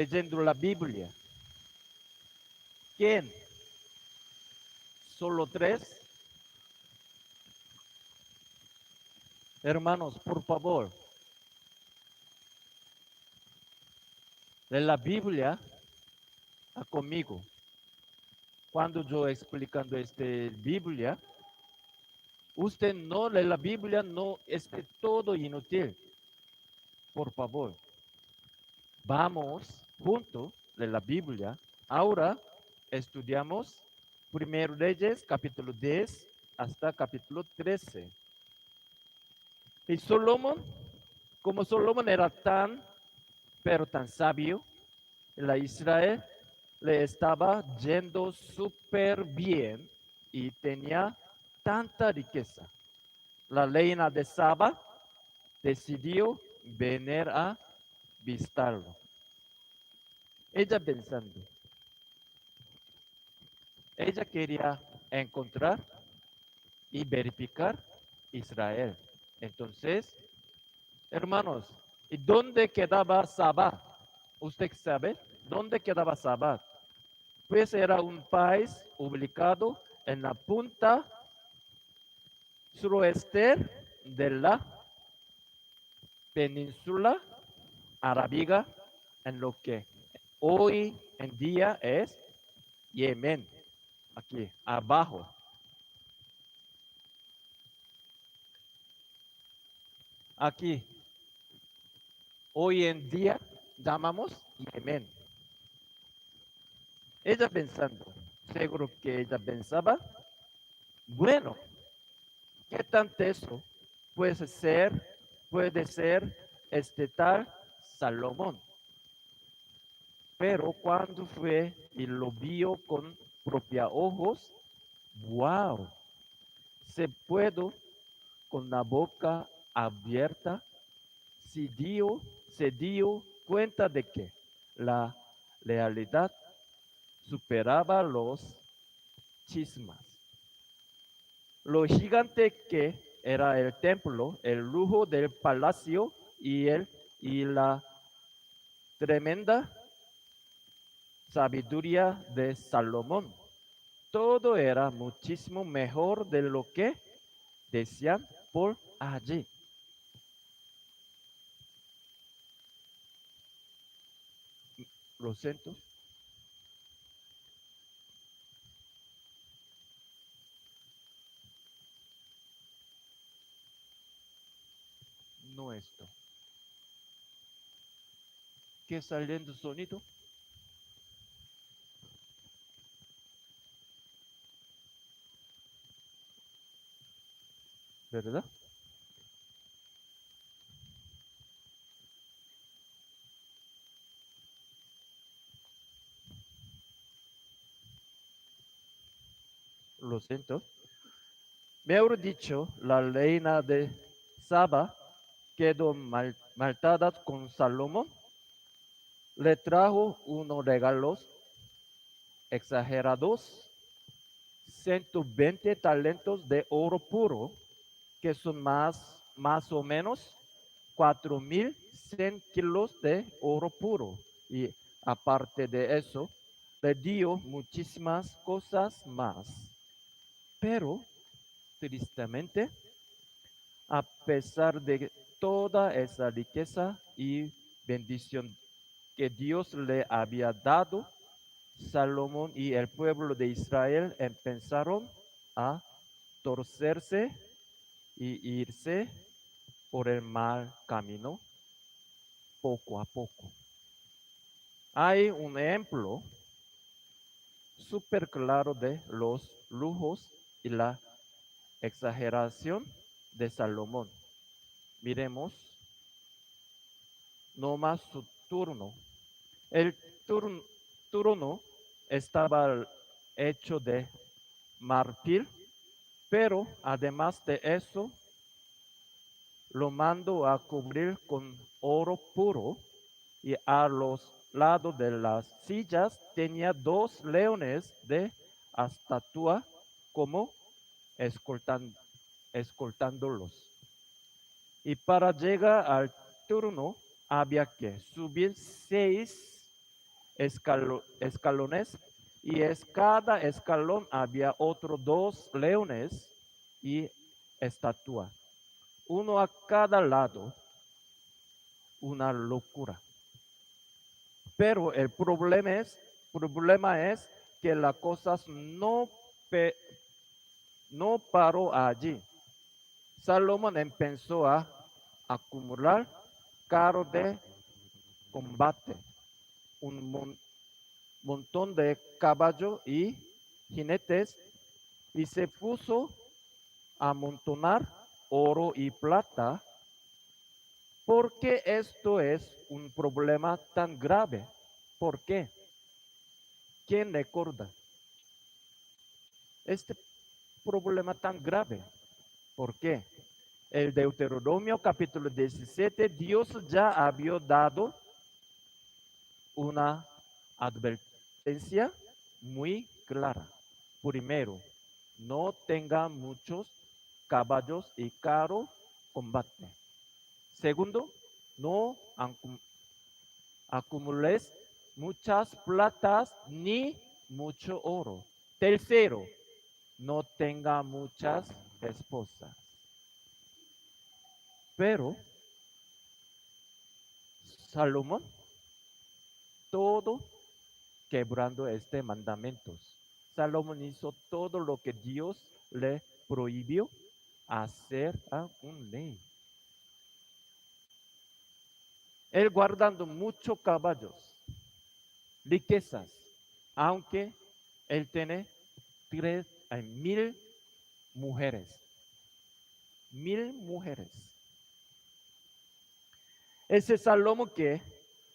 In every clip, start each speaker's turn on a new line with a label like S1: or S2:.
S1: leyendo la Biblia. ¿Quién? ¿Solo tres? Hermanos, por favor, lee la Biblia conmigo. Cuando yo explicando Biblia, usted no lee la Biblia, no esté todo inútil. Por favor, vamos juntos de la Biblia. Ahora estudiamos Primero Reyes, capítulo 10 hasta capítulo 13. Y Salomón, como Salomón era pero tan sabio, la Israel le estaba yendo súper bien y tenía tanta riqueza. La reina de Saba decidió venir a visitarlo. Ella pensando, ella quería encontrar y verificar Israel. Entonces, hermanos, ¿y dónde quedaba Saba? ¿Usted sabe dónde quedaba Saba? Pues era un país ubicado en la punta suroeste de la península arábiga, en lo que hoy en día es Yemen, aquí abajo. Aquí, hoy en día llamamos Yemen. Ella pensando, seguro que ella pensaba, bueno, ¿qué tanto eso puede ser este tal Salomón? Pero cuando fue y lo vio con propios ojos, wow, se puede con la boca abierta, se dio cuenta de que la realidad superaba los chismas. Lo gigante que era el templo, el lujo del palacio y la tremenda sabiduría de Salomón. Todo era muchísimo mejor de lo que decían por allí. Lo siento. No esto. ¿Qué saliendo sonido? ¿Verdad? Lo siento. Mejor dicho, la reina de Saba quedó maltada con Salomón. Le trajo unos regalos exagerados, 120 talentos de oro puro, que son más o menos 4.100 kilos de oro puro. Y aparte de eso, le dio muchísimas cosas más. Pero, tristemente, a pesar de toda esa riqueza y bendición que Dios le había dado, Salomón y el pueblo de Israel empezaron a torcerse y irse por el mal camino poco a poco. Hay un ejemplo súper claro de los lujos y la exageración de Salomón. Miremos nomás su turno. El turno, turno estaba hecho de marfil, pero además de eso, lo mandó a cubrir con oro puro y a los lados de las sillas tenía dos leones de estatua como escoltan, escoltándolos. Y para llegar al turno había que subir 6 escalones, y cada escalón había otros 2 leones y estatua, uno a cada lado. Una locura. Pero el problema es que las cosas no paró allí. Salomón empezó a acumular carros de combate, un montón de caballos y jinetes, y se puso a amontonar oro y plata. ¿Por qué esto es un problema tan grave? ¿Por qué? ¿Quién recuerda este problema tan grave? ¿Por qué? El Deuteronomio capítulo 17, Dios ya había dado una advertencia muy clara. Primero, no tenga muchos caballos y carro combate. Segundo, no acumules muchas platas ni mucho oro. Tercero, no tenga muchas esposas. Pero Salomón, todo quebrando este mandamientos. Salomón hizo todo lo que Dios le prohibió hacer a un ley. Él guardando muchos caballos, riquezas, aunque él tiene 1000 mujeres. 1000 mujeres. Ese Salomón que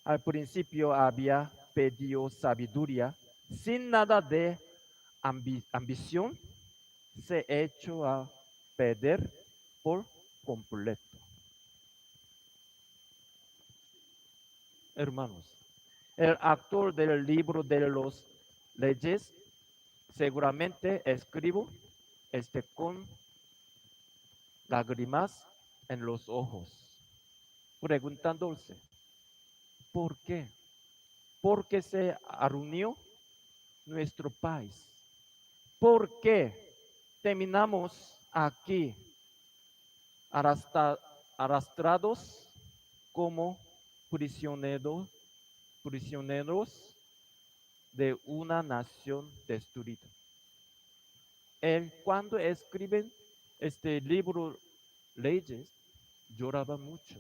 S1: al principio había pedido sabiduría, sin nada de ambición, se echó a perder por completo. Hermanos, el autor del libro de los leyes seguramente escribo con lágrimas en los ojos, preguntándose, ¿por qué? ¿Por qué se arruinó nuestro país? ¿Por qué terminamos aquí arrastrados como prisioneros de una nación destruida? Él, cuando escriben este libro Leyes, lloraba mucho.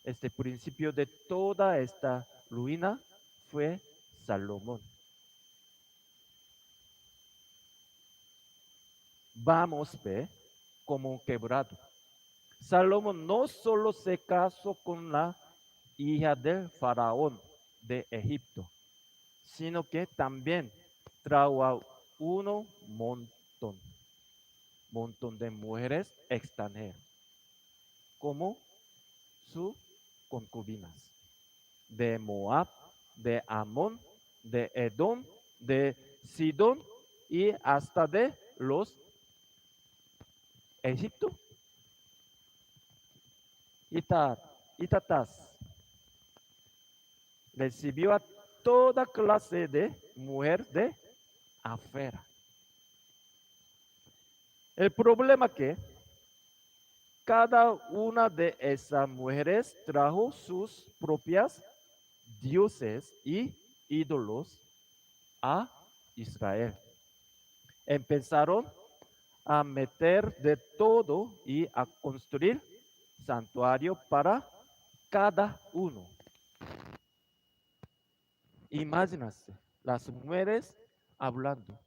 S1: Este principio de toda esta ruina fue Salomón. Vamos a ver como quebrado. Salomón no solo se casó con la hija del faraón de Egipto, sino que también trajo a un montón de mujeres extranjeras, como sus concubinas, de Moab, de Amón, de Edom, de Sidón y hasta de los Egipto. Itatas recibió a toda clase de mujer de afuera. El problema es que cada una de esas mujeres trajo sus propias dioses y ídolos a Israel. Empezaron a meter de todo y a construir santuario para cada uno. Imagínense las mujeres hablando.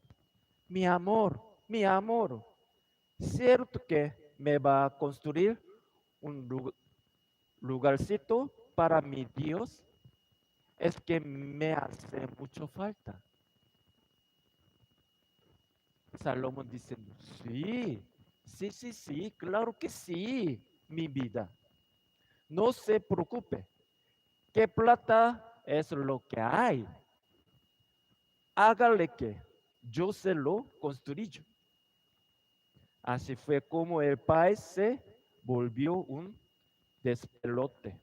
S1: Mi amor, ¿cierto que me va a construir un lugarcito para mi Dios? Es que me hace mucho falta. Salomón diciendo, sí, claro que sí, mi vida. No se preocupe, ¿qué plata es lo que hay? Hágale que yo se lo construyo. Así fue como el país se volvió un despelote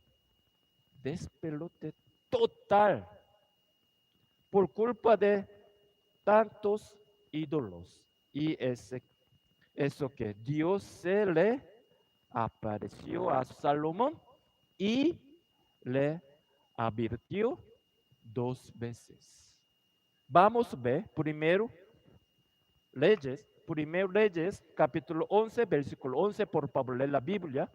S1: total por culpa de tantos ídolos. Y eso que Dios se le apareció a Salomón y le advirtió 2 veces. Vamos a ver primero Leyes, capítulo 11, versículo 11, por favor, lee la Biblia.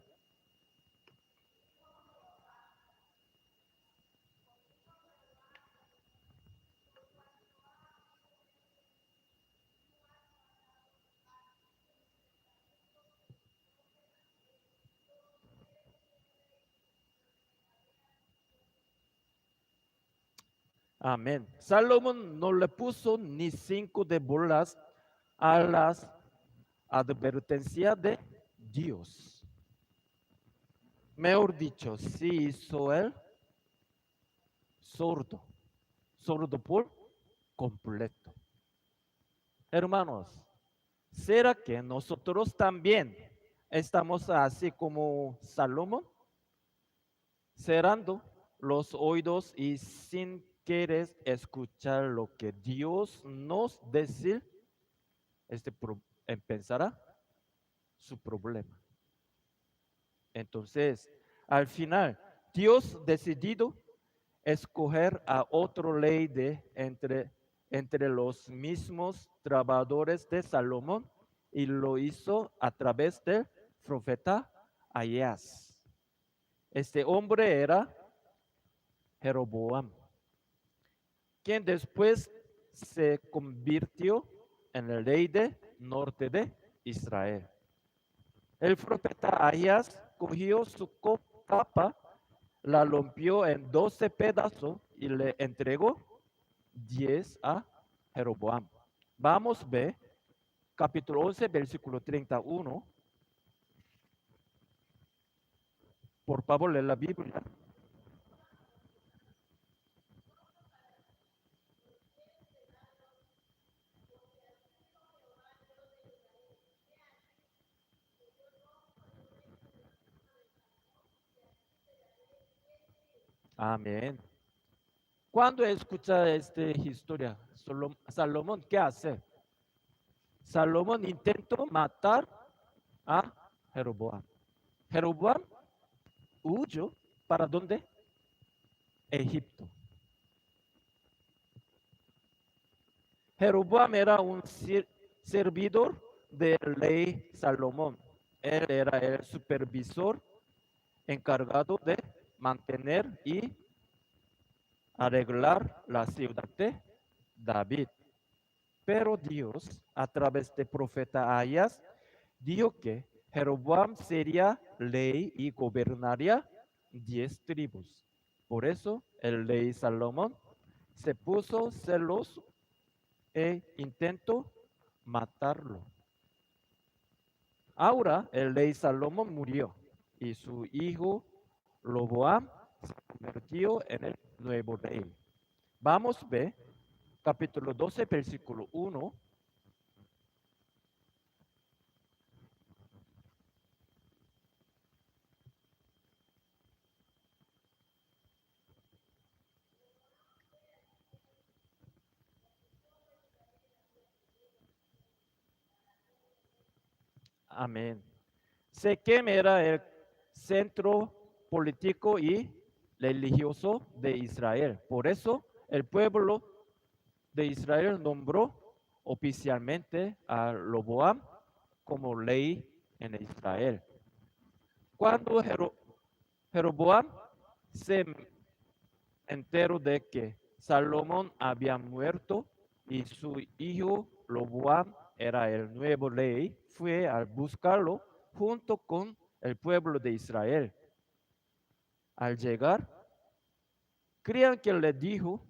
S1: Amén. Salomón no le puso ni 5 de bolas a las advertencias de Dios. Mejor dicho, sí hizo él sordo por completo. Hermanos, ¿será que nosotros también estamos así como Salomón, cerrando los oídos y sin querer escuchar lo que Dios nos dice? Empezará su problema. Entonces, al final, Dios decidió escoger a otro ley entre los mismos trabajadores de Salomón y lo hizo a través del profeta Ahías. Este hombre era Jeroboam, quien después se convirtió en el rey del norte de Israel. El profeta Ahías cogió su capa, la rompió en 12 pedazos y le entregó 10 a Jeroboam. Vamos a ver capítulo 11, versículo 31. Por favor, lee la Biblia. Amén. Cuando escucha esta historia, Salomón, ¿qué hace? Salomón intentó matar a Jeroboam. Jeroboam huyó para dónde? Egipto. Jeroboam era un servidor del rey Salomón. Él era el supervisor encargado de mantener y arreglar la ciudad de David. Pero Dios, a través del profeta Ahías, dijo que Jeroboam sería rey y gobernaría 10 tribus. Por eso el rey Salomón se puso celoso e intentó matarlo. Ahora el rey Salomón murió y su hijo Roboam se convirtió en el nuevo rey. Vamos a ver capítulo 12, versículo 1. Amén. Sequem era el centro político y religioso de Israel. Por eso el pueblo de Israel nombró oficialmente a Roboam como rey en Israel. Cuando Jeroboam se enteró de que Salomón había muerto y su hijo Roboam era el nuevo rey, fue a buscarlo junto con el pueblo de Israel. Al llegar, crean que le dijo,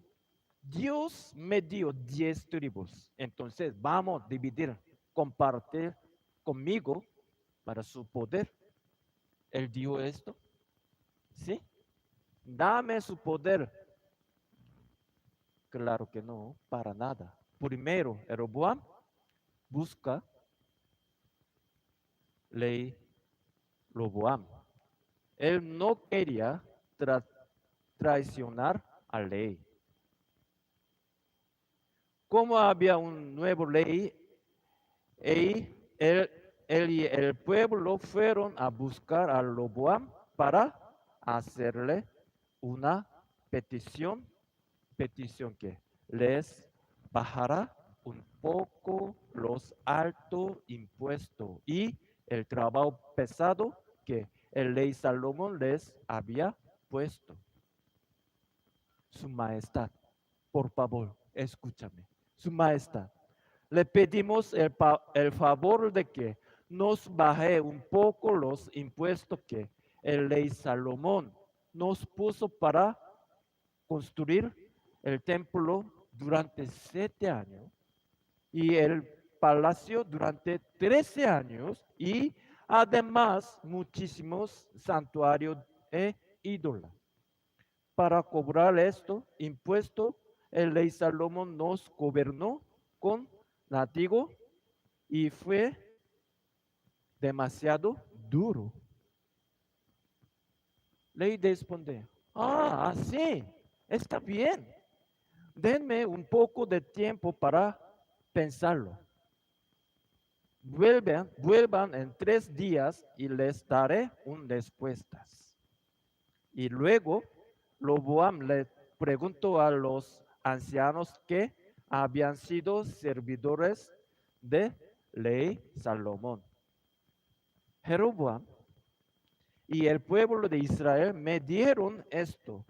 S1: Dios me dio 10 tribus, entonces vamos a dividir, compartir conmigo para su poder. Él dijo esto, ¿sí? Dame su poder. Claro que no, para nada. Primero, Jeroboam busca ley Roboam. Él no quería traicionar a ley. Como había un nuevo ley, él y el pueblo fueron a buscar a Roboam para hacerle una petición que les bajara un poco los altos impuestos y el trabajo pesado que el rey Salomón les había puesto. Su majestad, por favor, escúchame. Su majestad, le pedimos el favor de que nos baje un poco los impuestos que el rey Salomón nos puso para construir el templo durante 7 años y el palacio durante 13 años y además muchísimos santuarios e ídolos. Para cobrar esto impuesto, el rey Salomón nos gobernó con látigo y fue demasiado duro. Ley responde, sí, está bien. Denme un poco de tiempo para pensarlo. Vuelvan en 3 días y les daré un respuestas. Y luego Roboam le preguntó a los ancianos que habían sido servidores de rey Salomón. Jeroboam y el pueblo de Israel me dieron esto.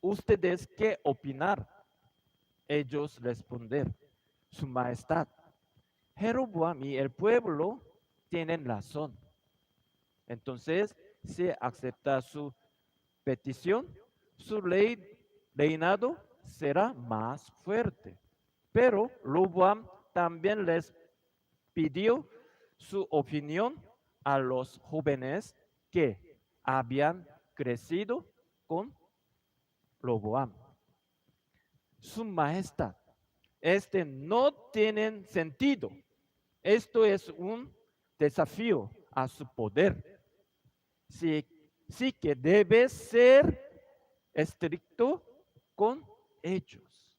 S1: ¿Ustedes qué opinar? Ellos respondieron, Su Majestad, Jeroboam y el pueblo tienen razón. Entonces se acepta su petición, su reinado será más fuerte. Pero Roboam también les pidió su opinión a los jóvenes que habían crecido con Roboam. Su majestad, este no tiene sentido. Esto es un desafío a su poder. Sí que debe ser estricto con ellos.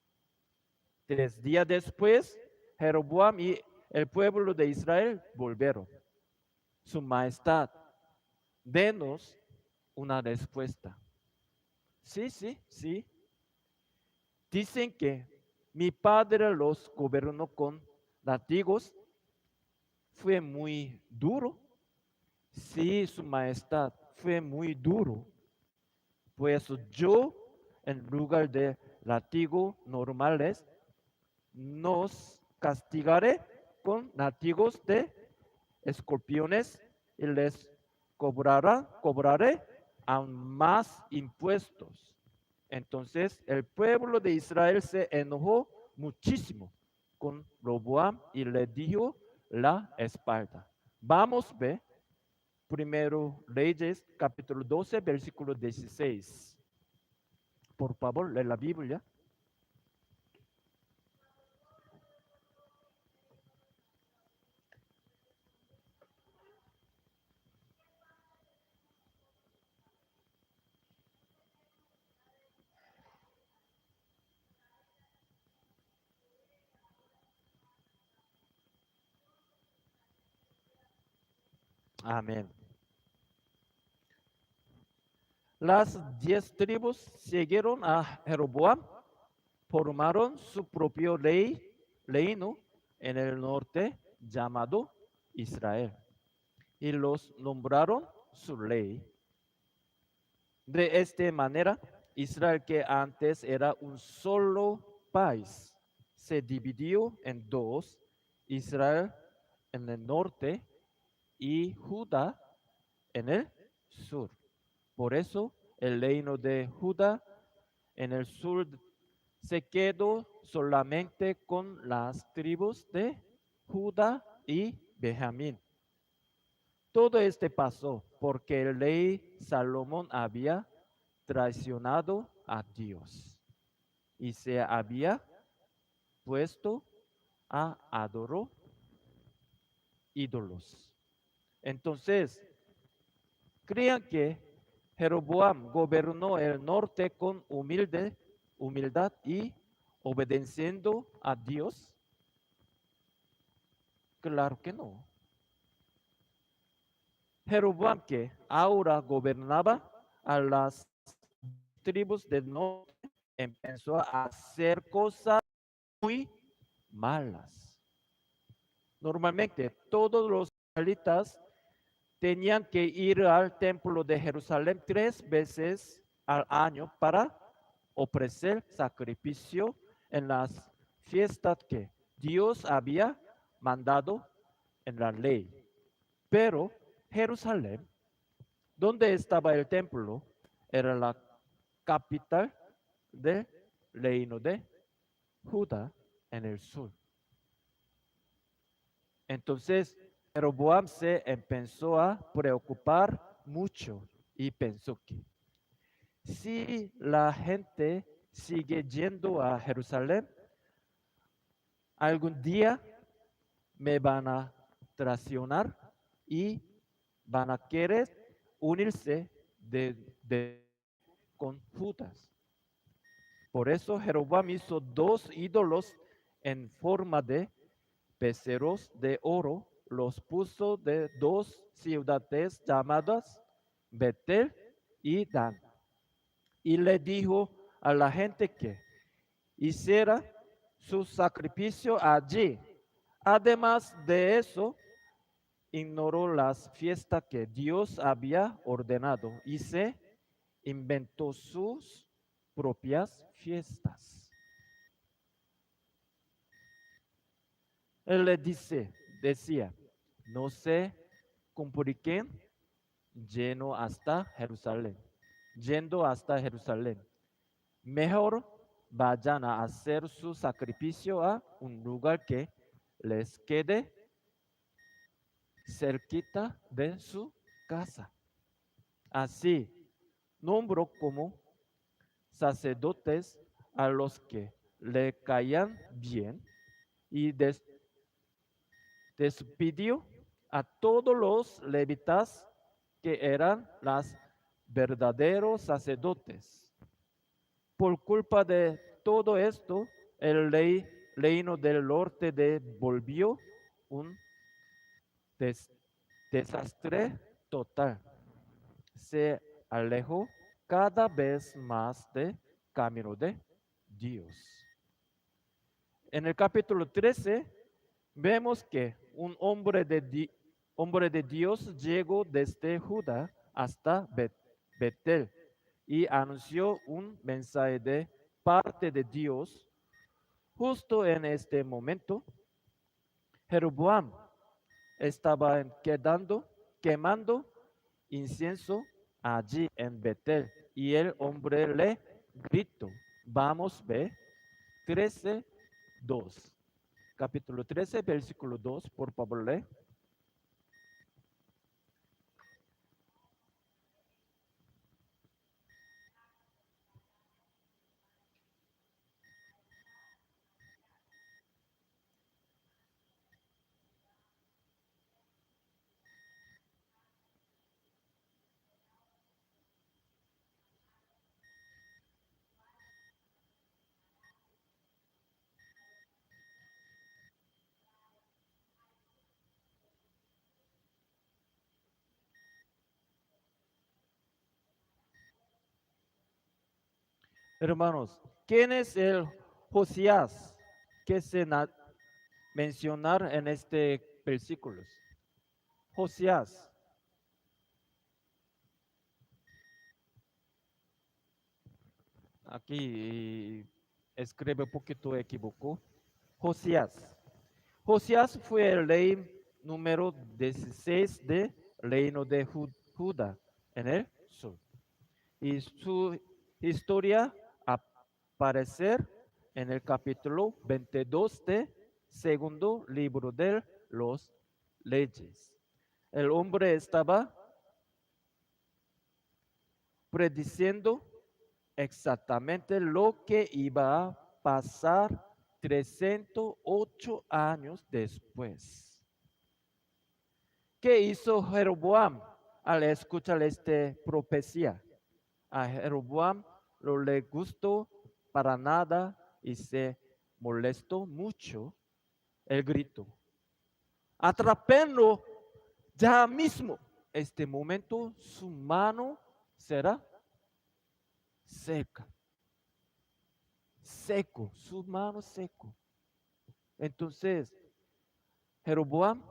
S1: 3 días después, Jeroboam y el pueblo de Israel volvieron. Su majestad, denos una respuesta. Sí. Dicen que mi padre los gobernó con látigos. Fue muy duro. Sí, su majestad, fue muy duro. Pues yo, en lugar de látigos normales, nos castigaré con látigos de escorpiones y les cobraré aún más impuestos. Entonces el pueblo de Israel se enojó muchísimo con Roboam y le dio la espalda. Vamos a ver primero Reyes capítulo 12 versículo 16. Por favor, lee la Biblia. Amén. Las 10 tribus siguieron a Jeroboam, formaron su propio reino en el norte llamado Israel y los nombraron su rey. De esta manera, Israel, que antes era un solo país, se dividió en dos, Israel en el norte y Judá en el sur. Por eso el reino de Judá en el sur se quedó solamente con las tribus de Judá y Benjamín. Todo este pasó porque el rey Salomón había traicionado a Dios y se había puesto a adorar ídolos. Entonces, crean que Jeroboam gobernó el norte con humildad y obedeciendo a Dios? Claro que no. Jeroboam, que ahora gobernaba a las tribus del norte, empezó a hacer cosas muy malas. Normalmente todos los israelitas tenían que ir al templo de Jerusalén 3 veces al año para ofrecer sacrificio en las fiestas que Dios había mandado en la ley. Pero Jerusalén, donde estaba el templo, era la capital del reino de Judá en el sur. Entonces, Jeroboam se empezó a preocupar mucho y pensó que si la gente sigue yendo a Jerusalén, algún día me van a traicionar y van a querer unirse con Judas. Por eso Jeroboam hizo 2 ídolos en forma de becerros de oro, los puso de 2 ciudades llamadas Betel y Dan. Y le dijo a la gente que hiciera su sacrificio allí. Además de eso, ignoró las fiestas que Dios había ordenado y se inventó sus propias fiestas. Él le decía, no se comuniquen yendo hasta Jerusalén. Mejor vayan a hacer su sacrificio a un lugar que les quede cerquita de su casa. Así nombró como sacerdotes a los que le caían bien y despidió a todos los levitas que eran los verdaderos sacerdotes. Por culpa de todo esto, el reino del norte volvió un desastre total. Se alejó cada vez más del camino de Dios. En el capítulo 13 vemos que un hombre de Dios llegó desde Judá hasta Betel y anunció un mensaje de parte de Dios. Justo en este momento, Jeroboam estaba quemando incienso allí en Betel y el hombre le gritó, vamos, ve, 13:2. Capítulo 13, versículo 2, por favor, lee. Hermanos, ¿quién es el Josías que se mencionar en este versículo? Josías. Aquí escribe un poquito equivocó. Josías. Josías fue el rey número 16 del reino de Judá en el sur. Y su historia aparece en el capítulo 22 de segundo libro de los Leyes. El hombre estaba prediciendo exactamente lo que iba a pasar 308 años después. ¿Qué hizo Jeroboam al escuchar esta profecía? A Jeroboam no le gustó para nada y se molestó mucho. El grito: atrapenlo ya mismo. Este momento su mano será seca, seco, su mano seco. Entonces, Jeroboam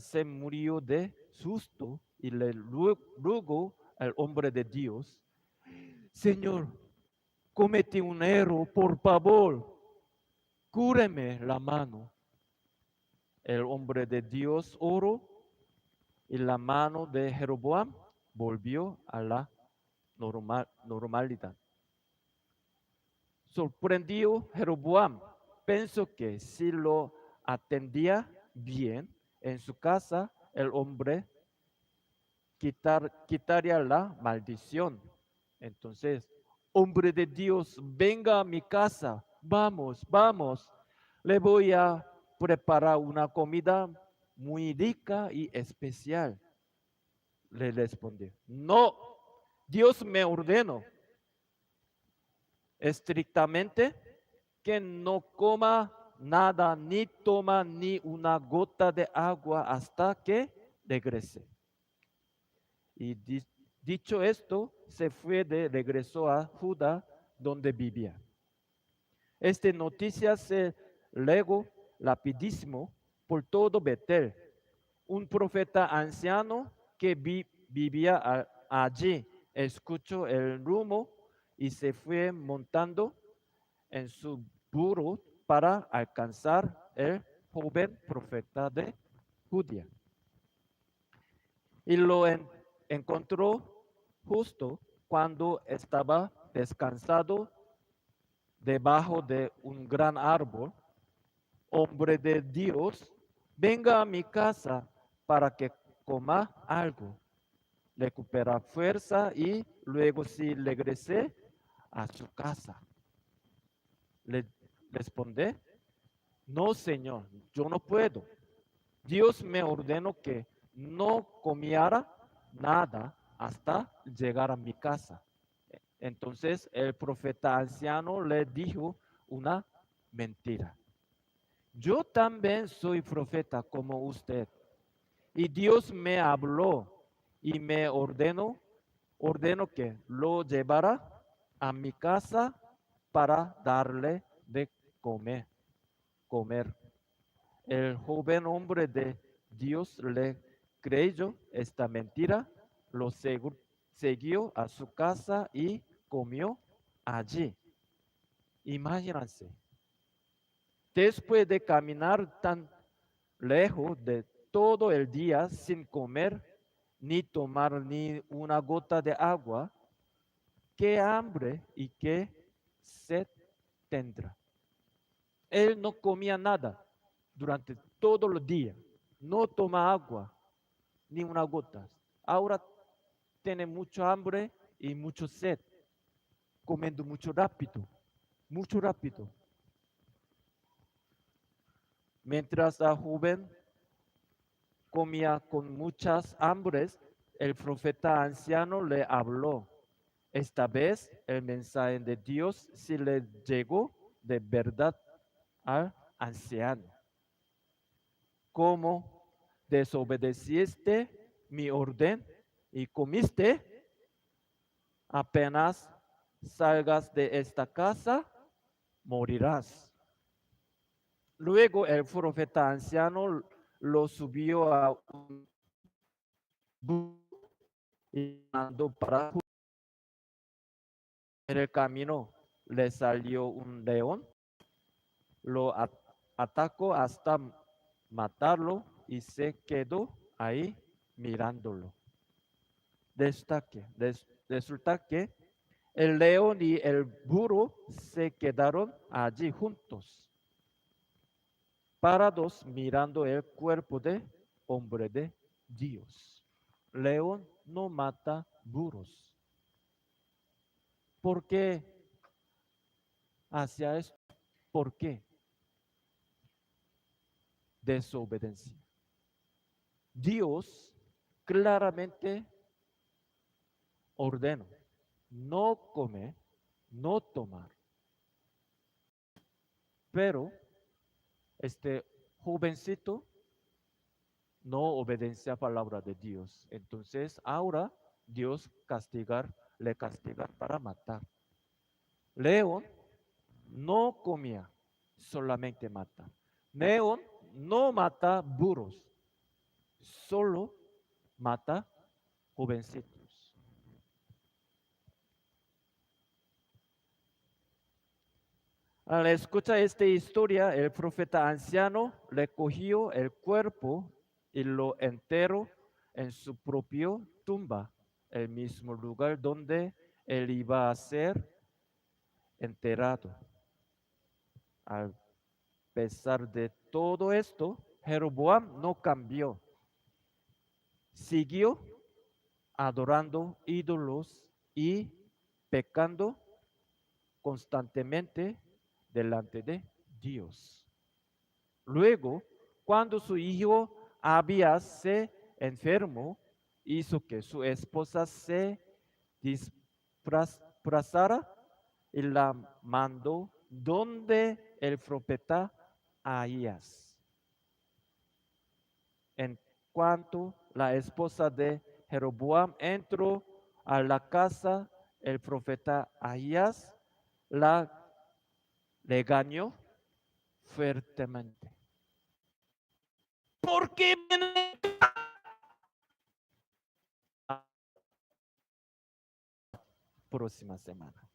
S1: se murió de susto y le rogó al hombre de Dios: Señor, cometí un error, por favor, cúreme la mano. El hombre de Dios oró y la mano de Jeroboam volvió a la normalidad. Sorprendido Jeroboam, pensó que si lo atendía bien en su casa, el hombre quitaría la maldición. Entonces, hombre de Dios, venga a mi casa, vamos, vamos, le voy a preparar una comida muy rica y especial. Le respondió: no, Dios me ordenó estrictamente que no coma nada, ni toma ni una gota de agua hasta que regrese. Y dicho esto, se fue de regreso a Judá, donde vivía. Esta noticia se legó rapidísimo por todo Betel. Un profeta anciano que vivía allí escuchó el rumor y se fue montando en su burro para alcanzar el joven profeta de Judea. Y lo encontró justo cuando estaba descansado debajo de un gran árbol. Hombre de Dios, venga a mi casa para que coma algo, recupera fuerza y luego si regrese a su casa. Le responde: no, Señor, yo no puedo. Dios me ordenó que no comiera nada hasta llegar a mi casa. Entonces el profeta anciano le dijo una mentira: yo también soy profeta como usted, y Dios me habló y me ordenó que lo llevara a mi casa para darle de comer. El joven hombre de Dios le creyó esta mentira, lo siguió a su casa y comió allí. Imagínense, después de caminar tan lejos de todo el día sin comer ni tomar ni una gota de agua, qué hambre y qué sed tendrá. Él no comía nada durante todo el día, no toma agua ni una gota. Ahora tiene mucho hambre y mucho sed, comiendo mucho rápido, mucho rápido. Mientras la joven comía con muchas hambres, el profeta anciano le habló. Esta vez el mensaje de Dios sí le llegó de verdad al anciano. ¿Cómo desobedeciste mi orden y comiste? Apenas salgas de esta casa, morirás. Luego el profeta anciano lo subió a un burro y mandó para. En el camino le salió un león, lo atacó hasta matarlo y se quedó ahí mirándolo. Resulta que el león y el burro se quedaron allí juntos, parados mirando el cuerpo de hombre de Dios. León no mata burros. ¿Por qué hacía esto? ¿Por qué? Desobediencia. Dios claramente ordenó no comer, no tomar pero este jovencito no obedece a palabra de Dios. Entonces ahora Dios le castigar para matar. León no comía, solamente mata. León no mata burros, solo mata jovencitos. Al escuchar esta historia, el profeta anciano le cogió el cuerpo y lo enterró en su propio tumba, el mismo lugar donde él iba a ser enterrado. A pesar de todo esto, Jeroboam no cambió. Siguió adorando ídolos y pecando constantemente delante de Dios. Luego, cuando su hijo Abías se enfermó, hizo que su esposa se disfrazara y la mandó donde el profeta Ahías. En cuanto la esposa de Jeroboam entró a la casa, el profeta Ahías la regañó fuertemente. ¿Por qué viene la próxima semana?